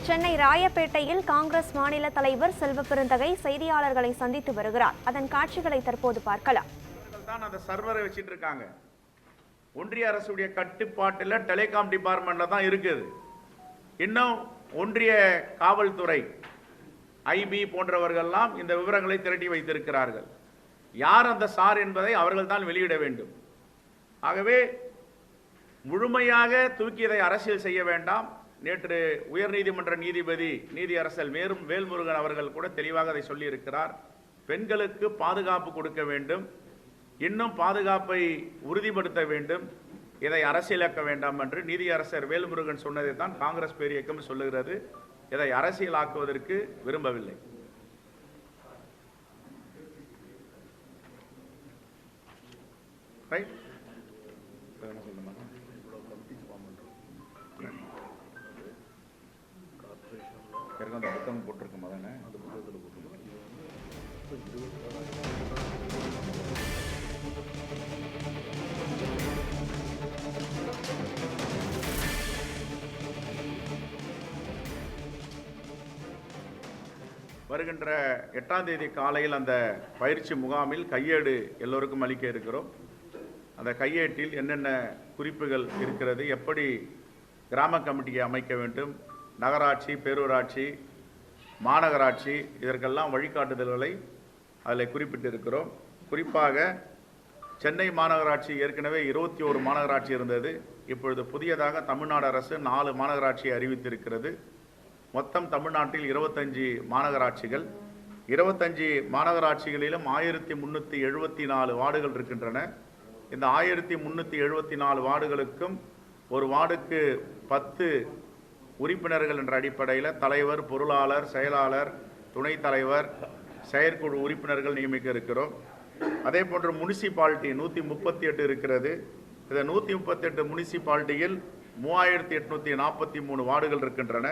சென்னை ராயப்பேட்டையில் காங்கிரஸ் மாநில தலைவர் செல்வப்பெருந்தகை செய்தியாளர்களை சந்தித்து வருகிறார். அதன் காட்சிகளை தற்போது பார்க்கலாம். அந்த சர்வரை வச்சிட்டு இருக்காங்க. ஒன்றிய அரசுடைய கட்டுப்பாட்டில் டெலிகாம் டிபார்ட்மெண்ட்ல தான் இருக்குது. இன்னும் ஒன்றிய காவல்துறை ஐபி போன்றவர்கள்லாம் இந்த விவரங்களை திரட்டி வைத்திருக்கிறார்கள். யார் அந்த சார் என்பதை அவர்கள் தான் வெளியிட வேண்டும். ஆகவே முழுமையாக தூக்கியதை அரசியல் செய்ய வேண்டாம். நேற்று உயர்நீதிமன்ற நீதிபதி நீதியரசர் வேல்முருகன் அவர்கள் கூட தெளிவாக அதை சொல்லியிருக்கிறார். பெண்களுக்கு பாதுகாப்பு கொடுக்க வேண்டும், இன்னும் பாதுகாப்பை உறுதிப்படுத்த வேண்டும், இதை அரசியலாக்க வேண்டாம் என்று நீதியரசர் வேல்முருகன் சொன்னதை தான் காங்கிரஸ் பேரியக்கம் சொல்லுகிறது. இதை அரசியலாக்குவதற்கு விரும்பவில்லை. ரைட்? அந்த புத்தகம் போட்டிருக்க மதன அந்த புத்தகத்தில் வருகின்ற 8ஆம் தேதி காலையில் அந்த பயிற்சி முகாமில் கையேடு எல்லோருக்கும் அளிக்க இருக்கிறோம். அந்த கையேட்டில் என்னென்ன குறிப்புகள் இருக்கிறது, எப்படி கிராம கமிட்டியை அமைக்க வேண்டும், நகராட்சி, பேரூராட்சி, மாநகராட்சி, இதற்கெல்லாம் வழிகாட்டுதல்களை அதில் குறிப்பிட்டிருக்கிறோம். குறிப்பாக சென்னை மாநகராட்சி ஏற்கனவே 21 மாநகராட்சி இருந்தது. இப்பொழுது புதியதாக தமிழ்நாடு அரசு 4 மாநகராட்சியை அறிவித்திருக்கிறது. மொத்தம் தமிழ்நாட்டில் 25 மாநகராட்சிகள். 25 மாநகராட்சிகளிலும் 1374 வார்டுகள் இருக்கின்றன. இந்த 1374 வார்டுகளுக்கும் ஒரு வார்டுக்கு 10 உறுப்பினர்கள் என்ற அடிப்படையில் தலைவர், பொருளாளர், செயலாளர், துணைத் தலைவர், செயற்குழு உறுப்பினர்கள் நியமிக்க இருக்கிறோம். அதே போன்று முனிசிபாலிட்டி 138 இருக்கிறது. இந்த 138 முனிசிபாலிட்டியில் 3843 வார்டுகள் இருக்கின்றன.